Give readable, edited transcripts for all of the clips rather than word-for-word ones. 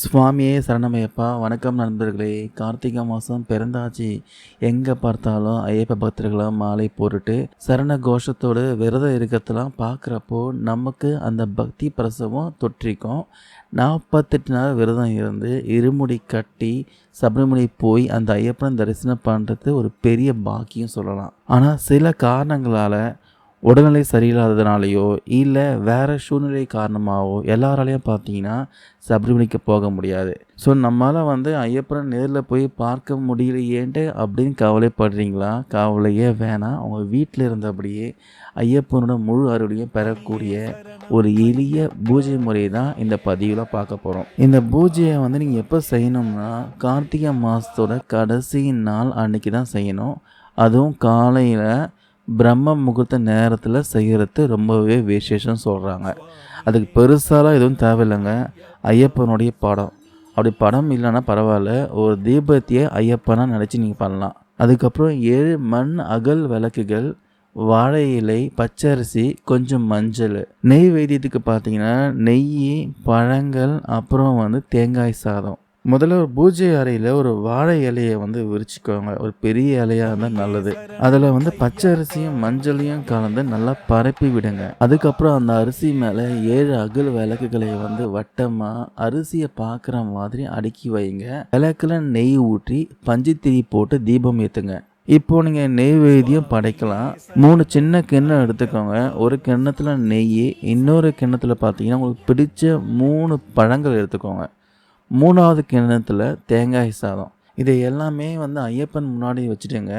சுவாமியே சரணமையப்பா! வணக்கம் நண்பர்களே! கார்த்திகை மாதம் பிறந்தாச்சு. எங்கே பார்த்தாலும் ஐயப்ப பக்தர்களாம் மாலை போட்டுட்டு சரண கோஷத்தோடு விரதம் இருக்கிறதெல்லாம் பார்க்குறப்போ நமக்கு அந்த பக்தி பிரசவம் தொற்றிக்கும். 48 நாள் விரதம் இருந்து இருமுடி கட்டி சபரிமலை போய் அந்த ஐயப்பனை தரிசனம் பண்ணுறது ஒரு பெரிய பாக்கியம் சொல்லலாம். ஆனால் சில காரணங்களால் உடல்நிலை சரியில்லாததுனாலையோ இல்லை வேறு சூழ்நிலை காரணமாகவோ எல்லாராலையும் பார்த்தீங்கன்னா சபரிமலைக்கு போக முடியாது. ஸோ நம்மளால் ஐயப்பனை நேரில் போய் பார்க்க முடியலையேன்ட்டு அப்படின்னு கவலைப்படுறீங்களா? கவலையே வேணாம். அவங்க வீட்டில் இருந்தபடியே ஐயப்பனோட முழு அருளையும் பெறக்கூடிய ஒரு எளிய பூஜை முறை தான் இந்த பதிவில் பார்க்க போகிறோம். இந்த பூஜையை நீங்கள் எப்போ செய்யணும்னா கார்த்திகை மாதத்தோட கடைசி நாள் அன்னைக்கு தான் செய்யணும். அதுவும் காலையில் பிரம்ம முகூர்த்த நேரத்தில் செய்கிறது ரொம்பவே விசேஷம் சொல்கிறாங்க. அதுக்கு பெருசாலாம் எதுவும் தேவையில்லைங்க. ஐயப்பனுடைய படம், அப்படி படம் இல்லைன்னா பரவாயில்ல, ஒரு தீபத்தையே ஐயப்பனாக நினச்சி நீங்கள் பண்ணலாம். அதுக்கப்புறம் 7 மண் அகல் விளக்குகள், வாழை இலை, பச்சரிசி, கொஞ்சம் மஞ்சள், நெய் வைத்தியத்துக்கு பார்த்தீங்கன்னா நெய், பழங்கள், அப்புறம் தேங்காய் சாதம். முதல்ல ஒரு பூஜை அறையில் ஒரு வாழை இலையை விரிச்சுக்கோங்க. ஒரு பெரிய இலையாக இருந்தால் நல்லது. அதில் பச்சை அரிசியும் மஞ்சளையும் கலந்து நல்லா பரப்பி விடுங்க. அதுக்கப்புறம் அந்த அரிசி மேலே 7 அகல் விளக்குகளை வட்டமாக அரிசியை பார்க்குற மாதிரி அடுக்கி வைங்க. விளக்கில் நெய் ஊற்றி பஞ்சுத்திரி போட்டு தீபம் ஏற்றுங்க. இப்போது நீங்கள் நெய்வேத்தியம் படைக்கலாம். 3 சின்ன கிண்ணம் எடுத்துக்கோங்க. ஒரு கிண்ணத்தில் நெய், இன்னொரு கிண்ணத்தில் பார்த்தீங்கன்னா உங்களுக்கு பிடிச்ச 3 பழங்கள் எடுத்துக்கோங்க. 3வது கிண்ணத்தில் தேங்காய் சாதம். இதை எல்லாமே ஐயப்பன் முன்னாடி வச்சுட்டுங்க.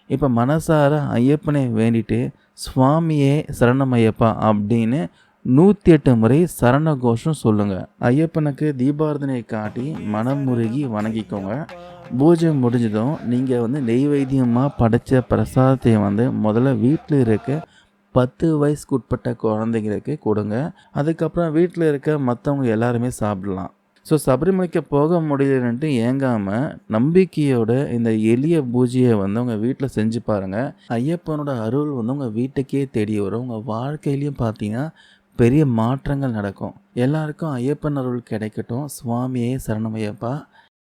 இப்போ மனசார ஐயப்பனை வேண்டிட்டு சுவாமியே சரணமையப்பா அப்படின்னு 108 முறை சரண கோஷம் சொல்லுங்கள். ஐயப்பனுக்கு தீபாரதனை காட்டி மனம் முருகி வணங்கிக்கோங்க. பூஜை முடிஞ்சதும் நீங்கள் நெய்வேத்தியமாக படைத்த பிரசாதத்தை முதல்ல வீட்டில் இருக்க 10 வயசுக்கு உட்பட்ட குழந்தைங்களுக்கு கொடுங்க. அதுக்கப்புறம் வீட்டில் இருக்க மற்றவங்க எல்லாருமே சாப்பிடலாம். ஸோ சபரிமலைக்கு போக முடியலன்ட்டு ஏங்காமல் நம்பிக்கையோட இந்த எளிய பூஜையை உங்கள் வீட்டில் செஞ்சு பாருங்கள். ஐயப்பனோட அருள் உங்கள் வீட்டுக்கே தேடி வரும். உங்கள் வாழ்க்கையிலையும் பார்த்தீங்கன்னா பெரிய மாற்றங்கள் நடக்கும். எல்லாருக்கும் ஐயப்பன் அருள் கிடைக்கட்டும். சுவாமியே சரணமையப்பா.